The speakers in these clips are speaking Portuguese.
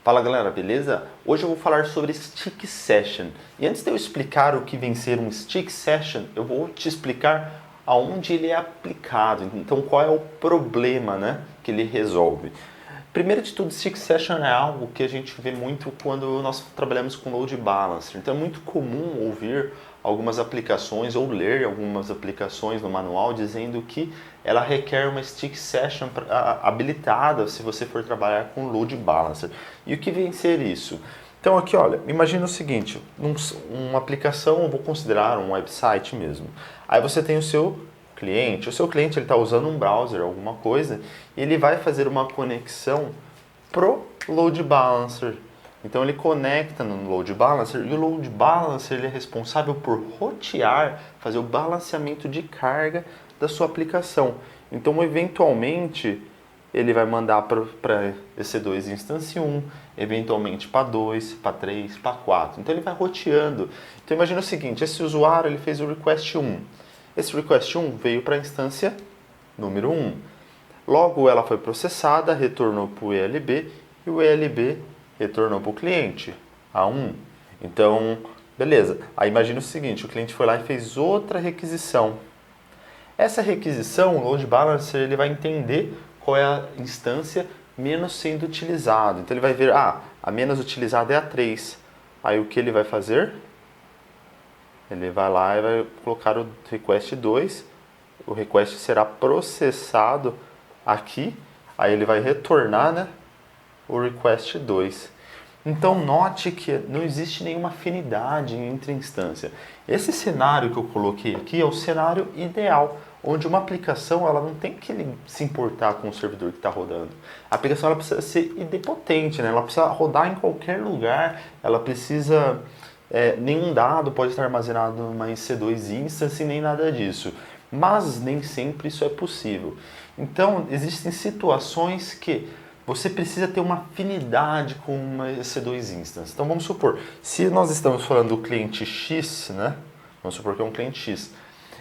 Fala galera, beleza? Hoje eu vou falar sobre Stick Session. E antes de eu explicar o que vem ser um Stick Session, eu vou te explicar aonde ele é aplicado. Então qual é o problema, né, que ele resolve. Primeiro de tudo, Stick Session é algo que a gente vê muito quando nós trabalhamos com Load Balancer. Então é muito comum ouvir algumas aplicações ou ler algumas aplicações no manual dizendo que ela requer uma Stick Session habilitada se você for trabalhar com Load Balancer. E o que vem ser isso? Então aqui, olha, imagina o seguinte, uma aplicação, eu vou considerar um website mesmo. Aí você tem o seu cliente ele está usando um browser, alguma coisa, e ele vai fazer uma conexão pro Load Balancer. Então ele conecta no Load Balancer e o Load Balancer ele é responsável por rotear, fazer o balanceamento de carga da sua aplicação. Então eventualmente ele vai mandar para EC2 instância 1, eventualmente para 2, para 3, para 4. Então ele vai roteando. Então imagina o seguinte, esse usuário ele fez o request 1. Esse request 1 veio para a instância número 1. Logo ela foi processada, retornou para o ELB e o ELB retornou para o cliente, A1. Então, beleza. Aí imagina o seguinte, o cliente foi lá e fez outra requisição. Essa requisição, o Load Balancer, ele vai entender qual é a instância menos sendo utilizada. Então ele vai ver, a menos utilizada é a 3. Aí o que ele vai fazer? Ele vai lá e vai colocar o request 2, o request será processado aqui, aí ele vai retornar, né, o request 2. Então note que não existe nenhuma afinidade entre instância. Esse cenário que eu coloquei aqui é o cenário ideal, onde uma aplicação ela não tem que se importar com o servidor que está rodando. A aplicação ela precisa ser idempotente, né? Ela precisa rodar em qualquer lugar, ela precisa... nenhum dado pode estar armazenado numa EC2 instance, nem nada disso. Mas nem sempre isso é possível. Então, existem situações que você precisa ter uma afinidade com uma EC2 instance. Então, vamos supor, se nós estamos falando do cliente X, né? Vamos supor que é um cliente X,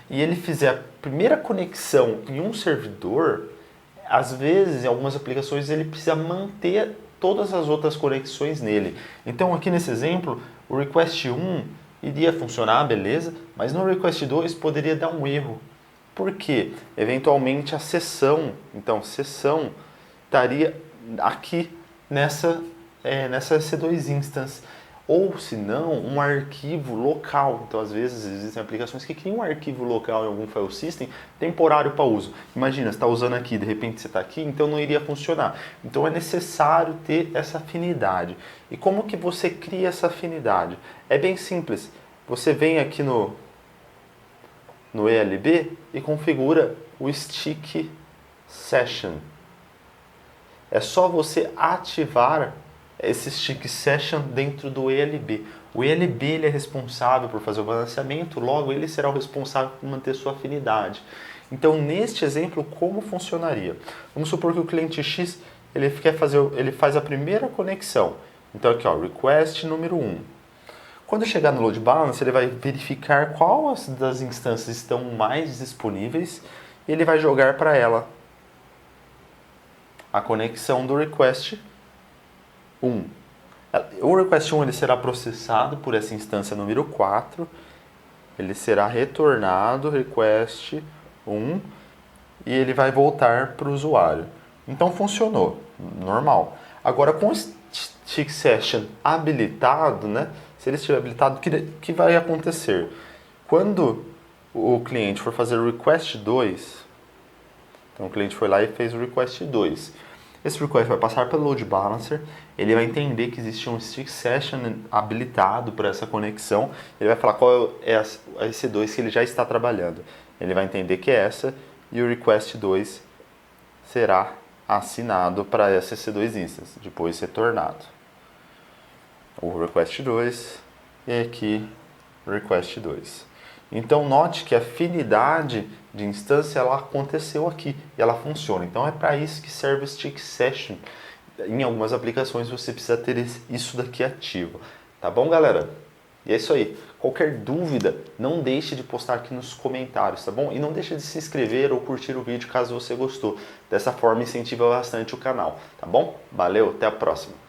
e ele fizer a primeira conexão em um servidor, às vezes, em algumas aplicações, ele precisa manter todas as outras conexões nele. Então, aqui nesse exemplo, o request 1 iria funcionar, beleza, mas no request 2 poderia dar um erro. Por quê? Eventualmente a sessão, então sessão estaria aqui nessa EC2 instance. Ou se não, um arquivo local. Então, às vezes, existem aplicações que criam um arquivo local em algum file system temporário para uso. Imagina, você está usando aqui, de repente você está aqui, então não iria funcionar. Então, é necessário ter essa afinidade. E como que você cria essa afinidade? É bem simples. Você vem aqui no ELB e configura o Stick Session. É só você ativar esse Stick Session dentro do ELB. O ELB ele é responsável por fazer o balanceamento, logo ele será o responsável por manter sua afinidade. Então, neste exemplo, como funcionaria? Vamos supor que o cliente X ele faz a primeira conexão. Então, aqui, ó, request número 1. Quando chegar no Load Balancer, ele vai verificar qual das instâncias estão mais disponíveis e ele vai jogar para ela a conexão do request 1. O request 1 ele será processado por essa instância número 4, ele será retornado, request 1, e ele vai voltar para o usuário. Então funcionou, normal. Agora com o Stick Session habilitado, né? Se ele estiver habilitado, o que vai acontecer? Quando o cliente for fazer o request 2, então o cliente foi lá e fez o request 2. Esse request vai passar pelo Load Balancer, ele vai entender que existe um Stick Session habilitado para essa conexão, ele vai falar qual é a EC2 que ele já está trabalhando. Ele vai entender que é essa e o request 2 será assinado para essa EC2 instance, depois retornado. O request 2 e aqui o request 2. Então note que a afinidade de instância ela aconteceu aqui e ela funciona. Então é para isso que serve o Stick Session. Em algumas aplicações você precisa ter isso daqui ativo. Tá bom, galera? E é isso aí. Qualquer dúvida, não deixe de postar aqui nos comentários, tá bom? E não deixe de se inscrever ou curtir o vídeo caso você gostou. Dessa forma incentiva bastante o canal, tá bom? Valeu, até a próxima.